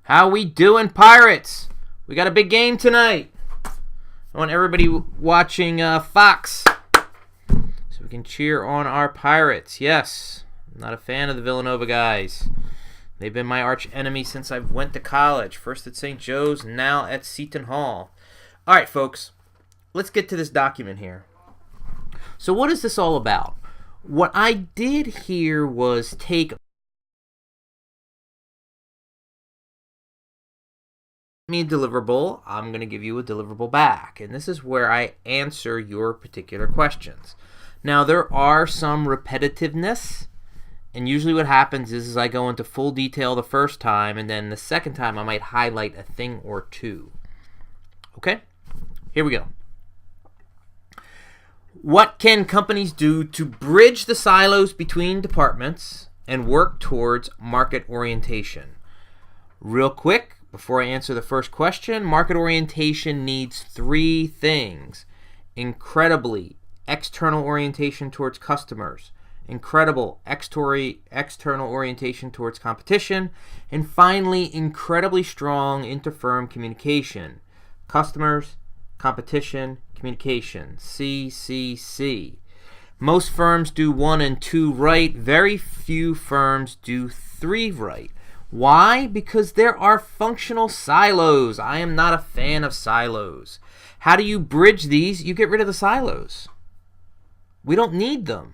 How we doing, Pirates? We got a big game tonight. I want everybody watching Fox so we can cheer on our Pirates. Yes, I'm not a fan of the Villanova guys. They've been my arch enemy since I went to college. First at St. Joe's, now at Seton Hall. All right, folks, let's get to this document here. So what is this all about? What I did here was take me a deliverable, I'm going to give you a deliverable back. And this is where I answer your particular questions. Now, there are some repetitiveness, and usually what happens is I go into full detail the first time, and then the second time I might highlight a thing or two. Okay? Here we go. What can companies do to bridge the silos between departments and work towards market orientation? Real quick, before I answer the first question, market orientation needs three things. Incredibly external orientation towards customers, incredible external orientation towards competition, and finally, incredibly strong inter-firm communication. Customers, competition, communication. CCC. Most firms do 1 and 2 right. Very few firms do 3 right. Why? Because there are functional silos. I am not a fan of silos. How do you bridge these? You get rid of the silos. We don't need them.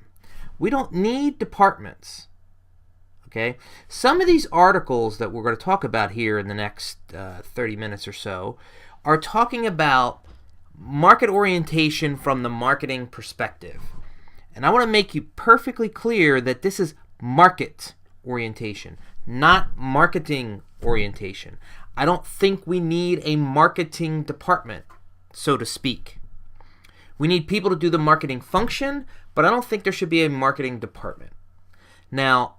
We don't need departments. Okay? Some of these articles that we're going to talk about here in the next 30 minutes or so are talking about market orientation from the marketing perspective. And I want to make you perfectly clear that this is market orientation, not marketing orientation. I don't think we need a marketing department, so to speak. We need people to do the marketing function, but I don't think there should be a marketing department. Now,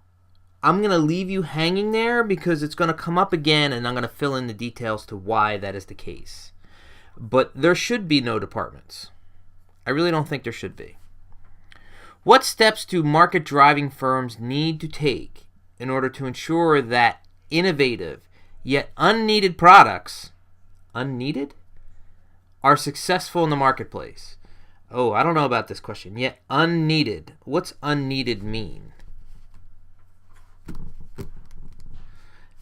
I'm going to leave you hanging there because it's going to come up again, and I'm going to fill in the details to why that is the case. But there should be no departments. I really don't think there should be. What steps do market driving firms need to take in order to ensure that innovative yet unneeded products, unneeded, are successful in the marketplace? Oh, I don't know about this question. Yet unneeded. What's unneeded mean?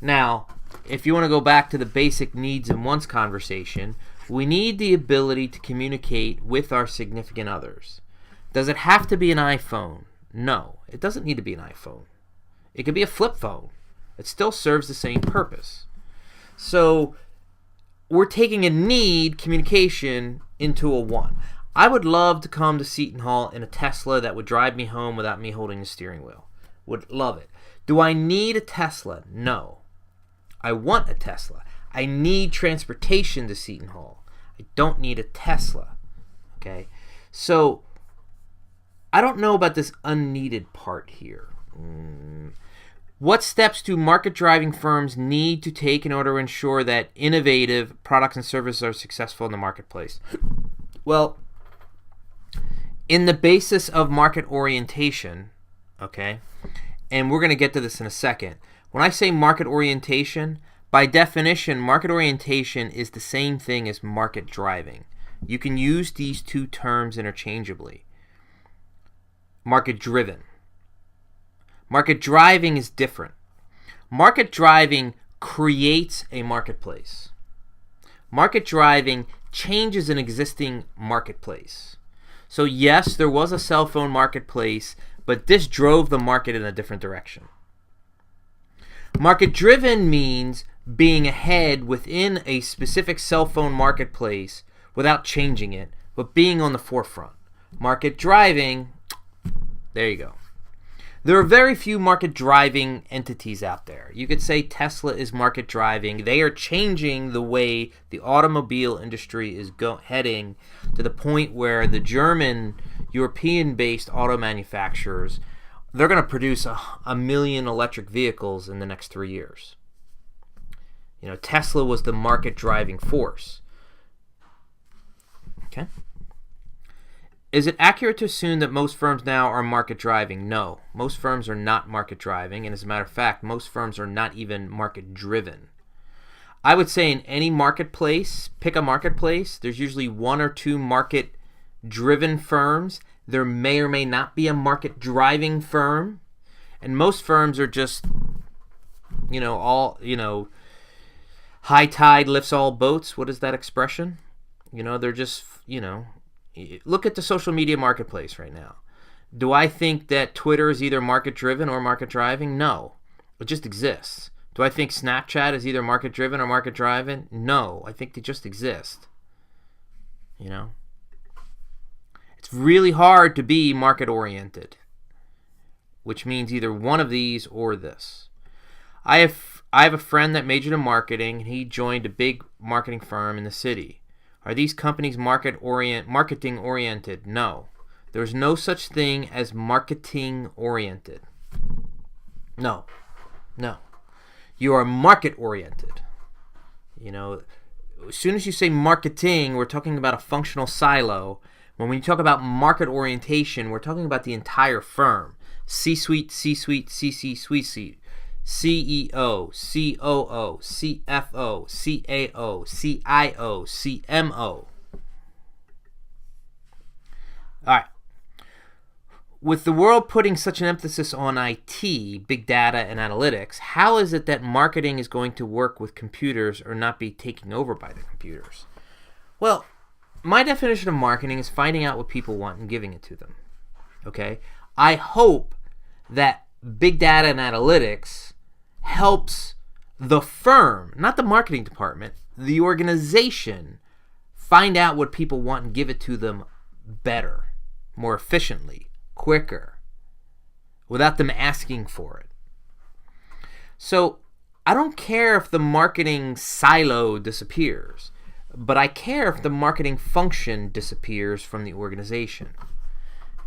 Now, if you want to go back to the basic needs and wants conversation, we need the ability to communicate with our significant others. Does it have to be an iPhone? No, it doesn't need to be an iPhone. It could be a flip phone. It still serves the same purpose. So we're taking a need communication into a want. I would love to come to Seton Hall in a Tesla that would drive me home without me holding the steering wheel. Would love it. Do I need a Tesla? No. I want a Tesla. I need transportation to Seton Hall. I don't need a Tesla. Okay? So I don't know about this unneeded part here. What steps do market driving firms need to take in order to ensure that innovative products and services are successful in the marketplace? Well, in the basis of market orientation, okay, and we're going to get to this in a second. When I say market orientation, by definition, market orientation is the same thing as market driving. You can use these two terms interchangeably. Market driven. Market driving is different. Market driving creates a marketplace. Market driving changes an existing marketplace. So yes, there was a cell phone marketplace, but this drove the market in a different direction. Market driven means being ahead within a specific cell phone marketplace without changing it, but being on the forefront. Market driving, there you go. There are very few market driving entities out there. You could say Tesla is market driving. They are changing the way the automobile industry is heading to the point where the German, European-based auto manufacturers, they're going to produce a million electric vehicles in the next 3 years. You know, Tesla was the market driving force. Okay. Is it accurate to assume that most firms now are market driving? No, most firms are not market driving, and as a matter of fact, most firms are not even market driven. I would say in any marketplace, pick a marketplace, there's usually one or two market-driven firms. There may or may not be a market-driving firm. And most firms are just, high tide lifts all boats. What is that expression? They're just, look at the social media marketplace right now. Do I think that Twitter is either market-driven or market-driving? No. It just exists. Do I think Snapchat is either market-driven or market-driving? No. I think they just exist. It's really hard to be market-oriented, which means either one of these or this. I have a friend that majored in marketing, and he joined a big marketing firm in the city. Are these companies marketing oriented? No. There's no such thing as marketing oriented. No. You are market oriented. As soon as you say marketing, we're talking about a functional silo. When we talk about market orientation, we're talking about the entire firm. C-suite, C-suite, C-suite, CEO, COO, CFO, CAO, CIO, CMO. All right. With the world putting such an emphasis on IT, big data, and analytics, how is it that marketing is going to work with computers or not be taken over by the computers? Well, my definition of marketing is finding out what people want and giving it to them. Okay? I hope that big data and analytics helps the firm, not the marketing department, the organization, find out what people want and give it to them better, more efficiently, quicker, without them asking for it. So I don't care if the marketing silo disappears, but I care if the marketing function disappears from the organization.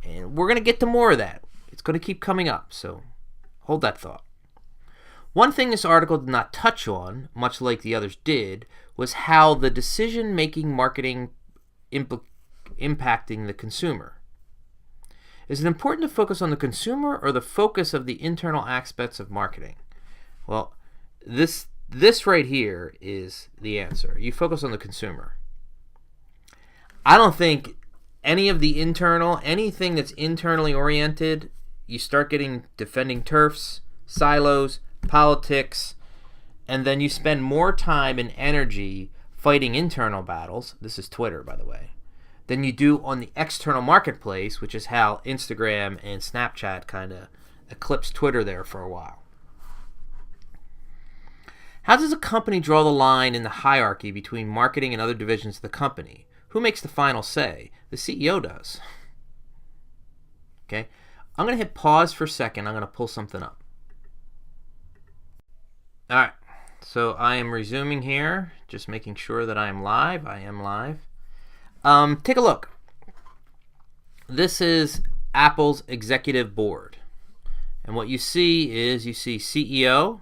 And we're going to get to more of that. It's going to keep coming up, so hold that thought. One thing this article did not touch on, much like the others did, was how the decision-making marketing impacting the consumer. Is it important to focus on the consumer or the focus of the internal aspects of marketing? Well, this right here is the answer. You focus on the consumer. I don't think anything that's internally oriented, you start getting defending turfs, silos, politics, and then you spend more time and energy fighting internal battles, this is Twitter, by the way, than you do on the external marketplace, which is how Instagram and Snapchat kind of eclipsed Twitter there for a while. How does a company draw the line in the hierarchy between marketing and other divisions of the company? Who makes the final say? The CEO does. Okay, I'm going to hit pause for a second. I'm going to pull something up. All right, so I am resuming here, just making sure that I am live. I am live. Take a look. This is Apple's executive board. And what you see is CEO,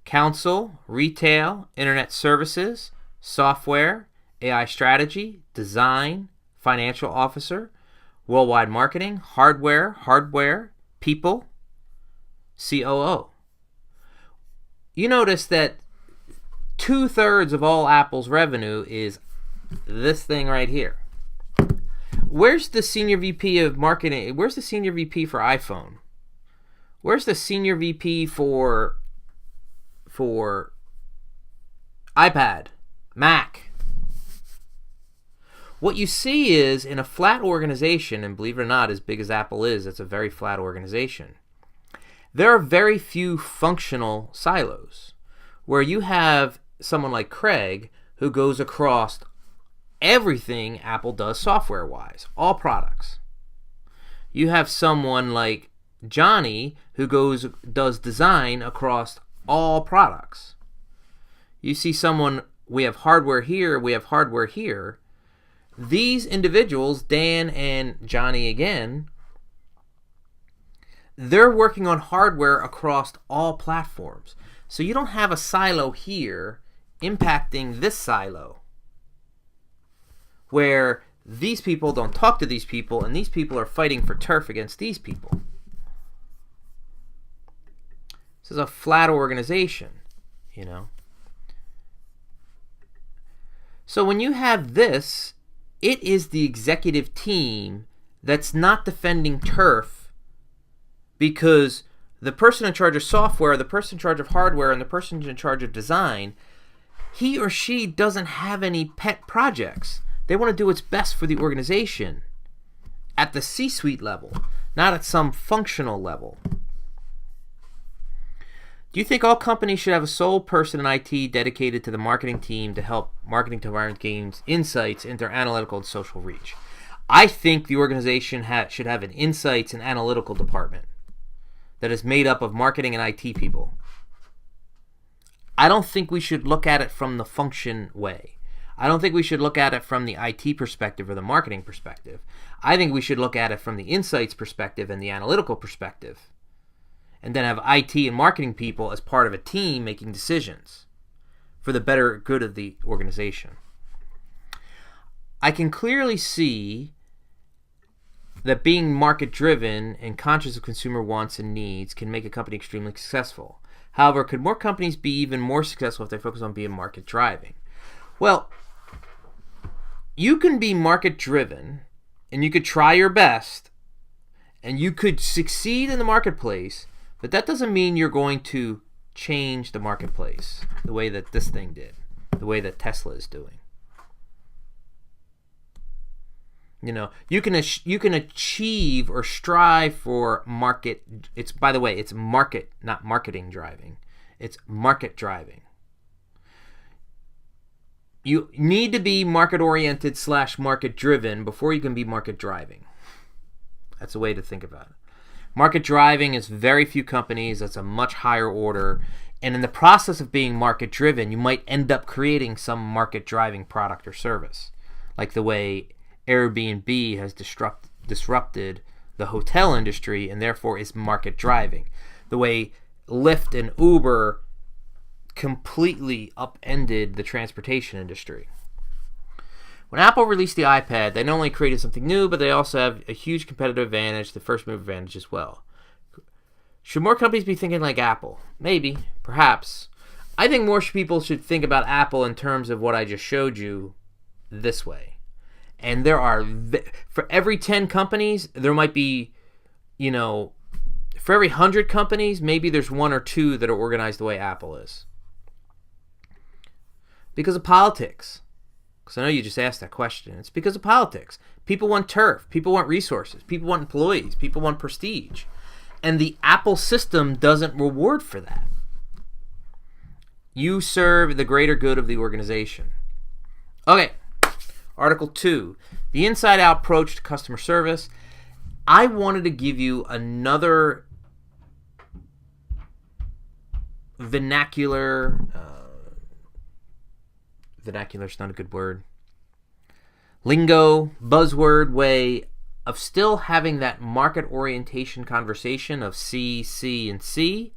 counsel, retail, internet services, software, AI strategy, design, financial officer, worldwide marketing, hardware, people, COO. You notice that 2/3 of all Apple's revenue is this thing right here. Where's the senior VP of marketing? Where's the senior VP for iPhone? Where's the senior VP for iPad, Mac? What you see is in a flat organization, and believe it or not, as big as Apple is, it's a very flat organization. There are very few functional silos where you have someone like Craig who goes across everything Apple does software-wise, all products. You have someone like Johnny who does design across all products. You see someone, we have hardware here, we have hardware here. These individuals, Dan and Johnny again, they're working on hardware across all platforms. So you don't have a silo here impacting this silo where these people don't talk to these people and these people are fighting for turf against these people. This is a flat organization, you know. So when you have this, it is the executive team that's not defending turf because the person in charge of software, the person in charge of hardware, and the person in charge of design, he or she doesn't have any pet projects. They want to do what's best for the organization at the C-suite level, not at some functional level. Do you think all companies should have a sole person in IT dedicated to the marketing team to help marketing department gain insights into their analytical and social reach? I think the organization should have an insights and analytical department that is made up of marketing and IT people. I don't think we should look at it from the function way. I don't think we should look at it from the IT perspective or the marketing perspective. I think we should look at it from the insights perspective and the analytical perspective. And then have IT and marketing people as part of a team making decisions for the better good of the organization. I can clearly see that being market-driven and conscious of consumer wants and needs can make a company extremely successful. However, could more companies be even more successful if they focus on being market-driving? Well, you can be market-driven, and you could try your best, and you could succeed in the marketplace, but that doesn't mean you're going to change the marketplace the way that this thing did, the way that Tesla is doing. You know, you can achieve or strive for market. It's, by the way, it's market, not marketing driving. It's market driving. You need to be market oriented / market driven before you can be market driving. That's a way to think about it. Market driving is very few companies. That's a much higher order. And in the process of being market driven, you might end up creating some market driving product or service, like the way Airbnb has disrupted the hotel industry and therefore is market driving. The way Lyft and Uber completely upended the transportation industry. When Apple released the iPad, they not only created something new, but they also have a huge competitive advantage, the first move advantage as well. Should more companies be thinking like Apple? Maybe, perhaps. I think more people should think about Apple in terms of what I just showed you this way. And there are, for every 10 companies, there might be, for every 100 companies, maybe there's 1 or 2 that are organized the way Apple is. Because of politics. Because I know you just asked that question. It's because of politics. People want turf. People want resources. People want employees. People want prestige. And the Apple system doesn't reward for that. You serve the greater good of the organization. Okay. Article 2, the inside-out approach to customer service. I wanted to give you another vernacular is not a good word, lingo, buzzword way of still having that market orientation conversation of C, C, and C.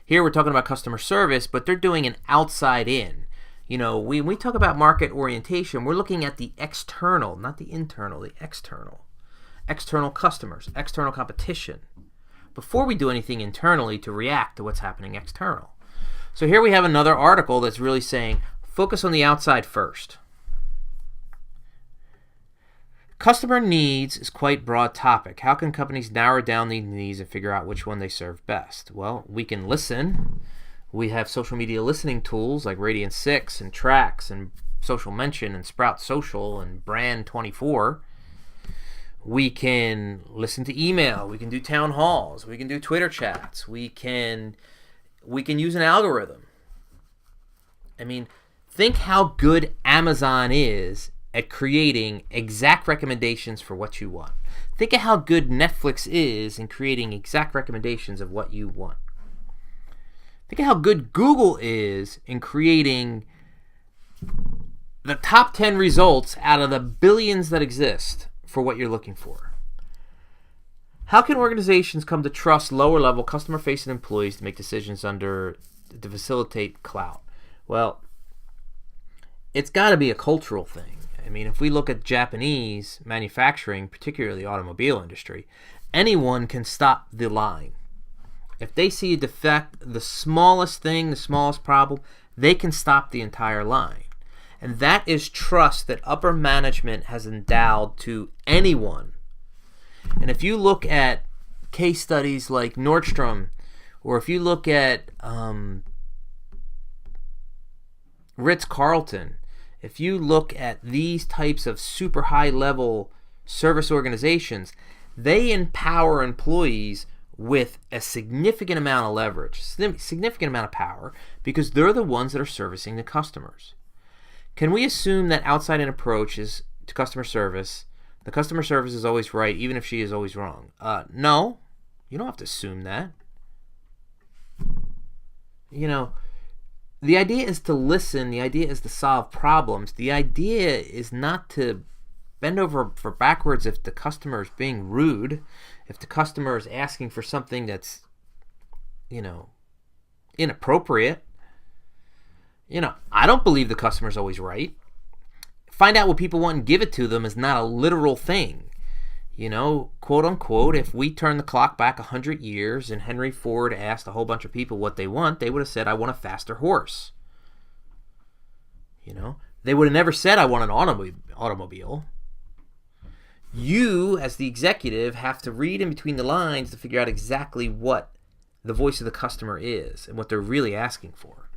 Here we're talking about customer service, but they're doing an outside in. When we talk about market orientation, we're looking at the external, not the internal, the external. External customers, external competition, before we do anything internally to react to what's happening external. So here we have another article that's really saying, focus on the outside first. Customer needs is quite a broad topic. How can companies narrow down these needs and figure out which one they serve best? Well, we can listen. We have social media listening tools like Radian6 and Trax and Social Mention and Sprout Social and Brand24. We can listen to email. We can do town halls. We can do Twitter chats. We can use an algorithm. I mean, think how good Amazon is at creating exact recommendations for what you want. Think of how good Netflix is in creating exact recommendations of what you want. Think of how good Google is in creating the top 10 results out of the billions that exist for what you're looking for. How can organizations come to trust lower-level customer-facing employees to make decisions to facilitate clout? Well, it's got to be a cultural thing. I mean, if we look at Japanese manufacturing, particularly the automobile industry, anyone can stop the line. If they see a defect, the smallest thing, the smallest problem, they can stop the entire line. And that is trust that upper management has endowed to anyone. And if you look at case studies like Nordstrom, or if you look at Ritz-Carlton, if you look at these types of super high-level service organizations, they empower employees with a significant amount of leverage, significant amount of power, because they're the ones that are servicing the customers. Can we assume that outside-in approach is to customer service, the customer service is always right, even if she is always wrong? No, you don't have to assume that. The idea is to listen. The idea is to solve problems. The idea is not to bend over for backwards if the customer is being rude, if the customer is asking for something that's, inappropriate. I don't believe the customer's always right. Find out what people want and give it to them is not a literal thing. Quote unquote, if we turn the clock back 100 years and Henry Ford asked a whole bunch of people what they want, they would have said, I want a faster horse. They would have never said, I want an automobile. You, as the executive, have to read in between the lines to figure out exactly what the voice of the customer is and what they're really asking for.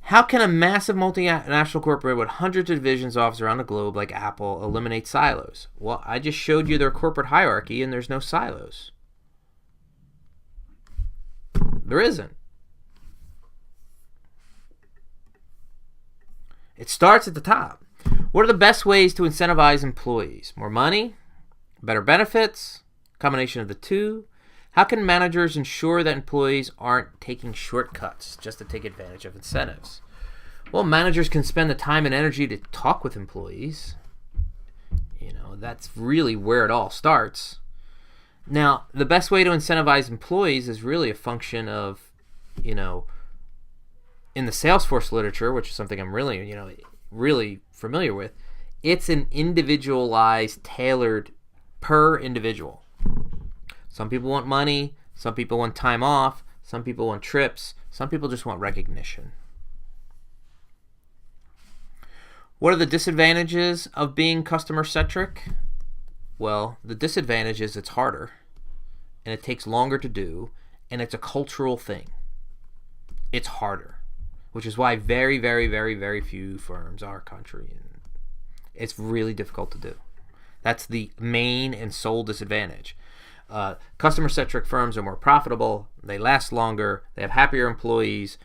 How can a massive multinational corporation with hundreds of divisions offices around the globe like Apple eliminate silos? Well, I just showed you their corporate hierarchy and there's no silos. There isn't. It starts at the top. What are the best ways to incentivize employees? More money? Better benefits? Combination of the two? How can managers ensure that employees aren't taking shortcuts just to take advantage of incentives? Well, managers can spend the time and energy to talk with employees. That's really where it all starts. Now, the best way to incentivize employees is really a function of, in the Salesforce literature, which is something I'm really familiar with, it's an individualized, tailored per individual. Some people want money, some people want time off, some people want trips, some people just want recognition. What are the disadvantages of being customer-centric? Well, the disadvantage is it's harder, and it takes longer to do, and it's a cultural thing. It's harder, which is why very, very, very, very few firms are country. And it's really difficult to do. That's the main and sole disadvantage. Customer-centric firms are more profitable, they last longer, they have happier employees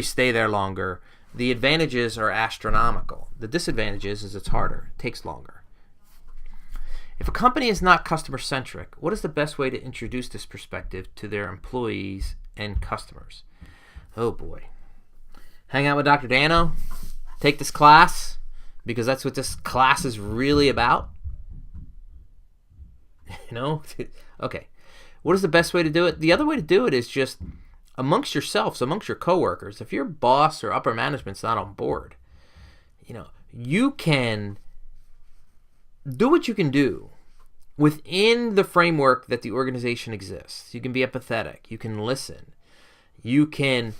stay there longer. The advantages are astronomical. The disadvantages is it's harder, it takes longer. If a company is not customer-centric, what is the best way to introduce this perspective to their employees and customers? Oh boy. Hang out with Dr. Dano, take this class, because that's what this class is really about. Okay. What is the best way to do it? The other way to do it is just amongst yourselves, amongst your coworkers. If your boss or upper management's not on board, you can do what you can do within the framework that the organization exists. You can be empathetic. You can listen. You can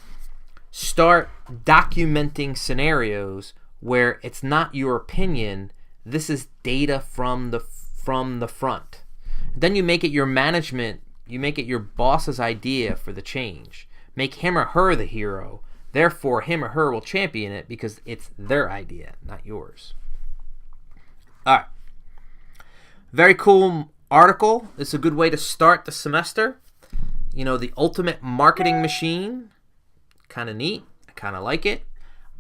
start documenting scenarios where it's not your opinion. This is data from the front. Then you make it your management, you make it your boss's idea for the change. Make him or her the hero. Therefore, him or her will champion it because it's their idea, not yours. All right. Very cool article. It's a good way to start the semester. The ultimate marketing machine. Kind of neat. I kind of like it.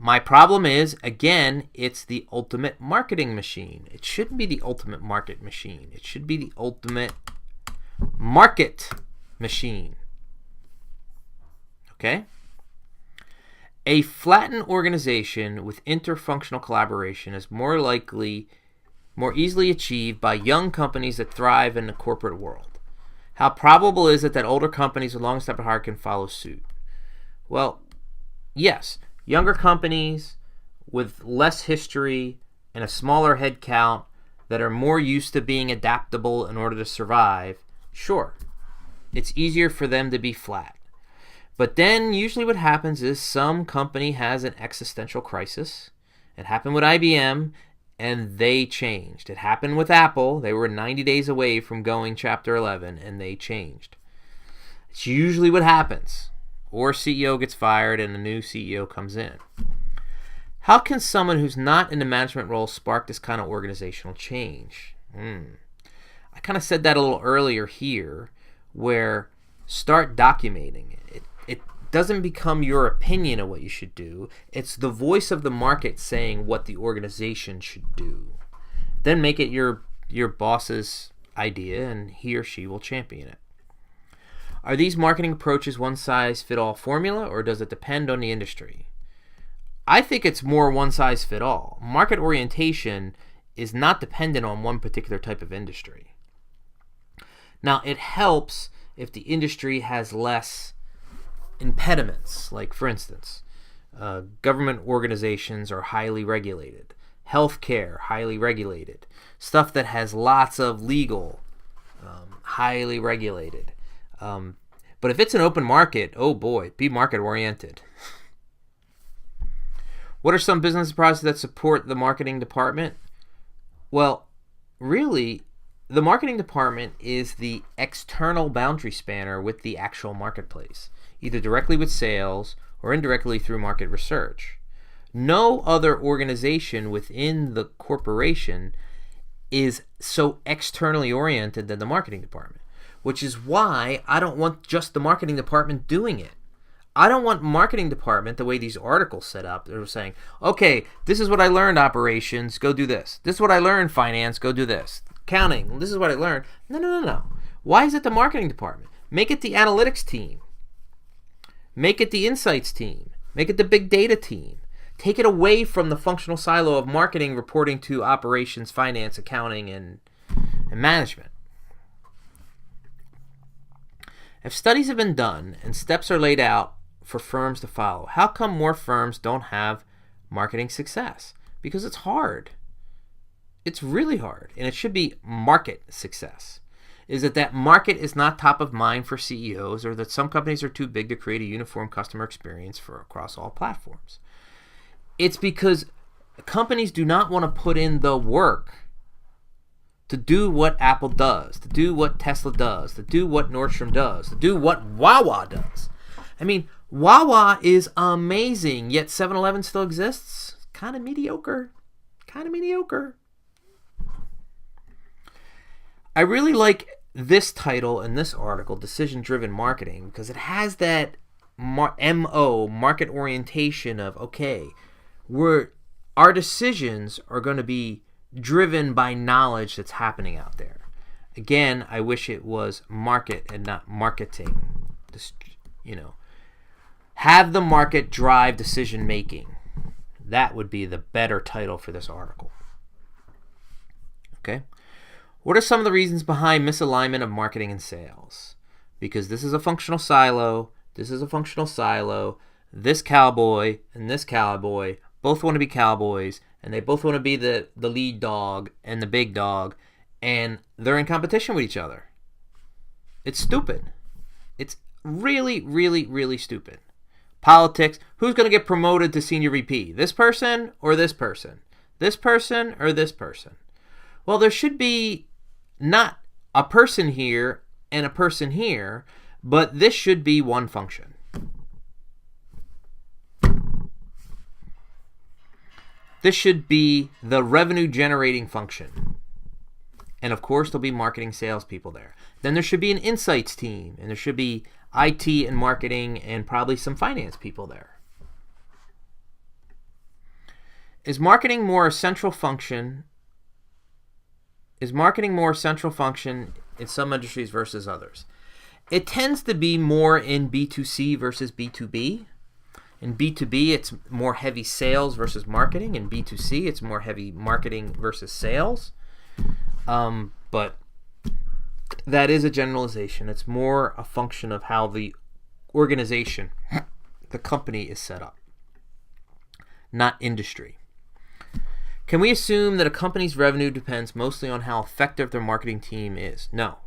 My problem is, again, it's the ultimate marketing machine. It shouldn't be the ultimate market machine. It should be the ultimate market machine. Okay? A flattened organization with interfunctional collaboration is more easily achieved by young companies that thrive in the corporate world. How probable is it that older companies with long-established hierarchy can follow suit? Well, yes. Younger companies with less history and a smaller head count that are more used to being adaptable in order to survive, sure, it's easier for them to be flat. But then usually what happens is some company has an existential crisis. It happened with IBM, and they changed. It happened with Apple. They were 90 days away from going Chapter 11, and they changed. It's usually what happens. Or CEO gets fired and a new CEO comes in. How can someone who's not in a management role spark this kind of organizational change? I kind of said that a little earlier here, where start documenting it. It doesn't become your opinion of what you should do. It's the voice of the market saying what the organization should do. Then make it your boss's idea, and he or she will champion it. Are these marketing approaches one-size-fit-all formula, or does it depend on the industry? I think it's more one-size-fit-all. Market orientation is not dependent on one particular type of industry. Now, it helps if the industry has less impediments. Like, for instance, government organizations are highly regulated. Healthcare, highly regulated. Stuff that has lots of legal, highly regulated. But if it's an open market, oh boy, be market-oriented. What are some business processes that support the marketing department? Well, really, the marketing department is the external boundary spanner with the actual marketplace, either directly with sales or indirectly through market research. No other organization within the corporation is so externally oriented than the marketing department, which is why I don't want just the marketing department doing it. I don't want marketing department, the way these articles set up, they're saying, okay, this is what I learned, operations, go do this. This is what I learned, finance, go do this. Accounting, this is what I learned. No. Why is it the marketing department? Make it the analytics team. Make it the insights team. Make it the big data team. Take it away from the functional silo of marketing reporting to operations, finance, accounting, and management. If studies have been done and steps are laid out for firms to follow, how come more firms don't have marketing success? Because it's hard. It's really hard, and it should be market success. Is it that market is not top of mind for CEOs, or that some companies are too big to create a uniform customer experience for across all platforms? It's because companies do not want to put in the work to do what Apple does, to do what Tesla does, to do what Nordstrom does, to do what Wawa does. I mean, Wawa is amazing, yet 7-Eleven still exists. Kind of mediocre. I really like this title and this article, Decision-Driven Marketing, because it has that MO, market orientation of, okay, our decisions are going to be driven by knowledge that's happening out there. Again, I wish it was market and not marketing. Have the market drive decision making. That would be the better title for this article. Okay. What are some of the reasons behind misalignment of marketing and sales? Because this is a functional silo. This cowboy and this cowboy both want to be cowboys, and they both want to be the lead dog and the big dog, and they're in competition with each other. It's stupid. It's really, really, really stupid. Politics, who's going to get promoted to senior VP? This person or this person? This person or this person? Well, there should be not a person here and a person here, but this should be one function. This should be the revenue generating function. And of course, there'll be marketing salespeople there. Then there should be an insights team, and there should be IT and marketing and probably some finance people there. Is marketing more a central function? Is marketing more a central function in some industries versus others? It tends to be more in B2C versus B2B. In B2B, it's more heavy sales versus marketing. In B2C, it's more heavy marketing versus sales. But that is a generalization. It's more a function of how the organization, the company, is set up, not industry. Can we assume that a company's revenue depends mostly on how effective their marketing team is? No.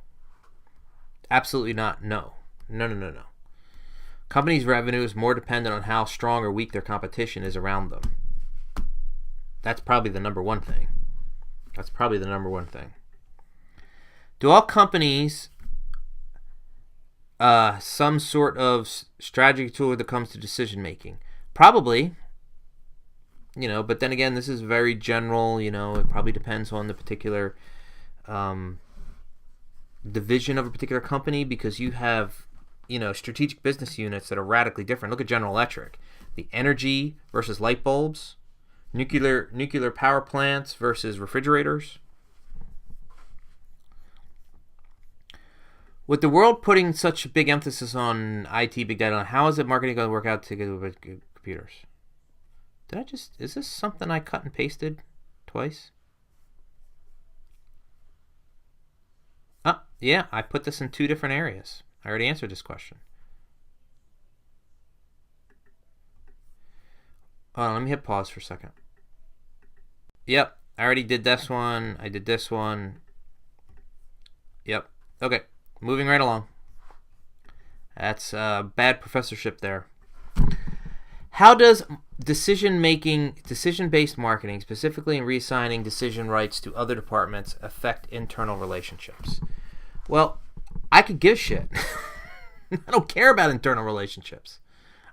Absolutely not. No. Companies' revenue is more dependent on how strong or weak their competition is around them. That's probably the number one thing. Do all companies some sort of strategy tool when it comes to decision making? Probably. But then again, this is very general. It probably depends on the particular division of a particular company, because you have strategic business units that are radically different. Look at General Electric. The energy versus light bulbs, nuclear power plants versus refrigerators. With the world putting such a big emphasis on IT, big data, how is it marketing going to work out together with computers? Is this something I cut and pasted twice? Yeah, I put this in two different areas. I already answered this question. Let me hit pause for a second. Yep, I already did this one. I did this one. Yep. Okay, moving right along. That's bad professorship there. How does decision-based marketing, specifically in reassigning decision rights to other departments, affect internal relationships? Well, I could give shit. I don't care about internal relationships.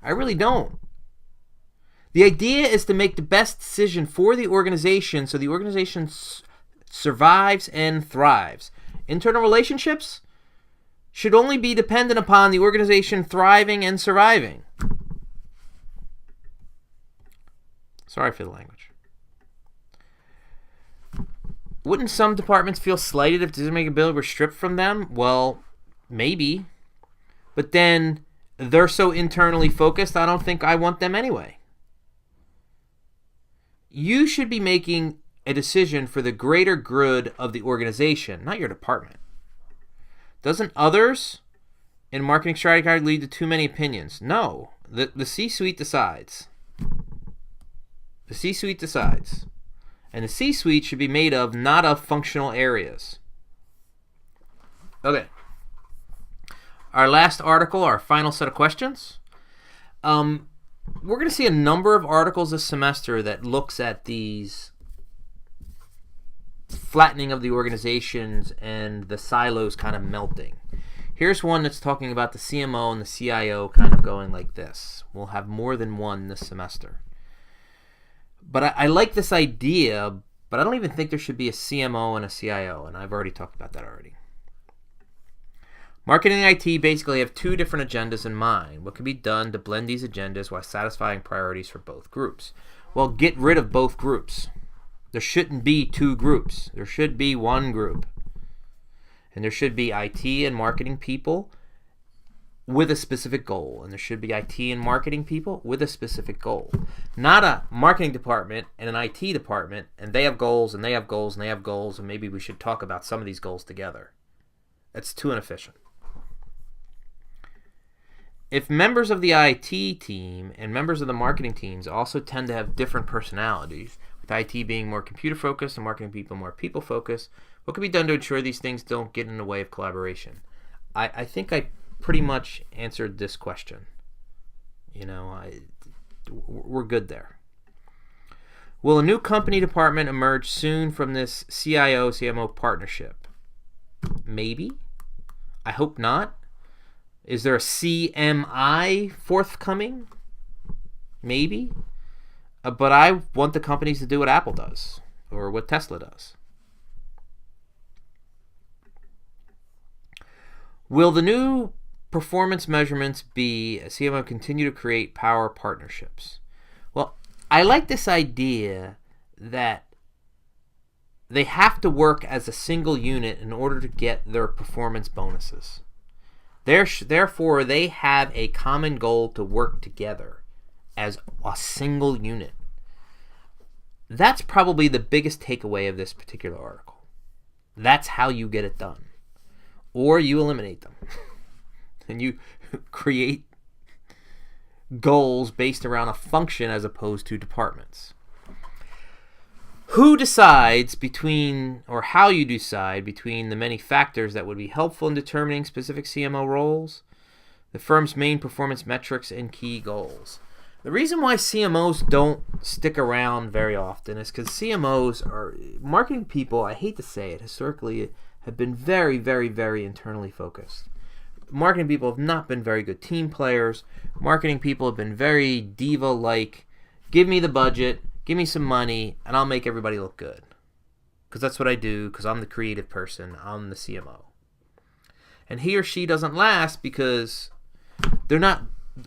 I really don't. The idea is to make the best decision for the organization so the organization survives and thrives. Internal relationships should only be dependent upon the organization thriving and surviving. Sorry for the language. Wouldn't some departments feel slighted if decision-making ability were stripped from them? Well, maybe. But then they're so internally focused, I don't think I want them anyway. You should be making a decision for the greater good of the organization, not your department. Doesn't others in marketing strategy guide lead to too many opinions? No. The C-suite decides. The C-suite decides. And the C-suite should be made of, not of, functional areas. Okay. Our last article, our final set of questions. We're going to see a number of articles this semester that looks at these flattening of the organizations and the silos kind of melting. Here's one that's talking about the CMO and the CIO kind of going like this. We'll have more than one this semester. But I like this idea, but I don't even think there should be a CMO and a CIO, and I've already talked about that already. Marketing and IT basically have two different agendas in mind. What can be done to blend these agendas while satisfying priorities for both groups? Well, get rid of both groups. There shouldn't be two groups. There should be one group. And there should be IT and marketing people with a specific goal. And there should be IT and marketing people with a specific goal. Not a marketing department and an IT department, and they have goals, and they have goals, and they have goals, and maybe we should talk about some of these goals together. That's too inefficient. If members of the IT team and members of the marketing teams also tend to have different personalities, with IT being more computer-focused and marketing people more people-focused, what can be done to ensure these things don't get in the way of collaboration? I think I pretty much answered this question. We're good there. Will a new company department emerge soon from this CIO-CMO partnership? Maybe. I hope not. Is there a CMI forthcoming? Maybe. But I want the companies to do what Apple does or what Tesla does. Will the new performance measurements be CMO continue to create power partnerships? Well, I like this idea that they have to work as a single unit in order to get their performance bonuses. Therefore, they have a common goal to work together as a single unit. That's probably the biggest takeaway of this particular article. That's how you get it done. Or you eliminate them. And you create goals based around a function as opposed to departments. Who decides between, or how you decide between the many factors that would be helpful in determining specific CMO roles? the firm's main performance metrics and key goals. The reason why CMOs don't stick around very often is because CMOs are marketing people. I hate to say it, historically have been very, very, very internally focused. Marketing people have not been very good team players. Marketing people have been very diva-like. Give me the budget, give me some money, and I'll make everybody look good. Because that's what I do, because I'm the creative person. I'm the CMO. And he or she doesn't last because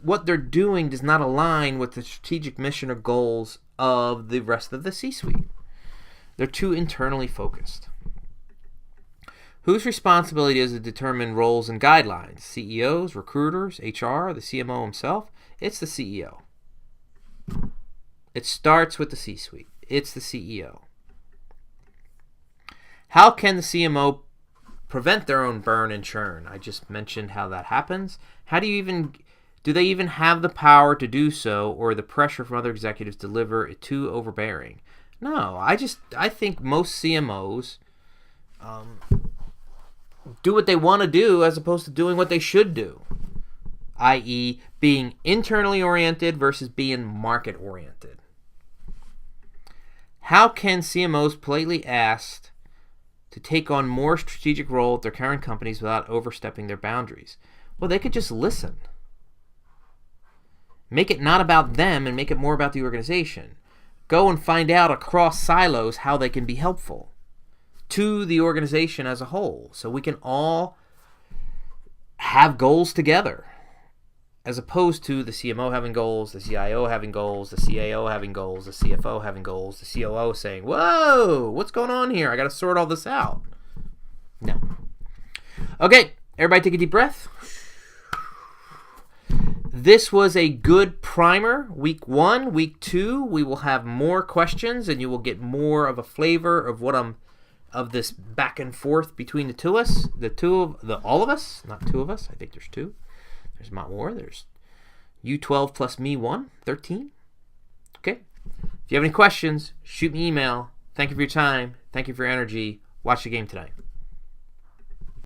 what they're doing does not align with the strategic mission or goals of the rest of the C-suite. They're too internally focused. Whose responsibility is to determine roles and guidelines? CEOs, recruiters, HR, the CMO himself? It's the CEO. It starts with the C-suite. It's the CEO. How can the CMO prevent their own burn and churn? I just mentioned how that happens. Do they even have the power to do so, or the pressure from other executives deliver it too overbearing? No, I think most CMOs do what they want to do as opposed to doing what they should do, i.e. being internally oriented versus being market oriented. How can CMOs politely asked to take on more strategic role at their current companies without overstepping their boundaries? Well, they could just listen. Make it not about them and make it more about the organization. Go and find out across silos how they can be helpful to the organization as a whole, so we can all have goals together, as opposed to the CMO having goals, the CIO having goals, the CAO having goals, the CFO having goals, the COO saying, whoa, what's going on here? I got to sort all this out. No. Okay, everybody take a deep breath. This was a good primer. Week 1, week 2, we will have more questions and you will get more of a flavor of of this back and forth between all of us, not two of us. I think there's 2. There's not more. There's you 12 plus me 1, 13. Okay. If you have any questions, shoot me an email. Thank you for your time. Thank you for your energy. Watch the game tonight.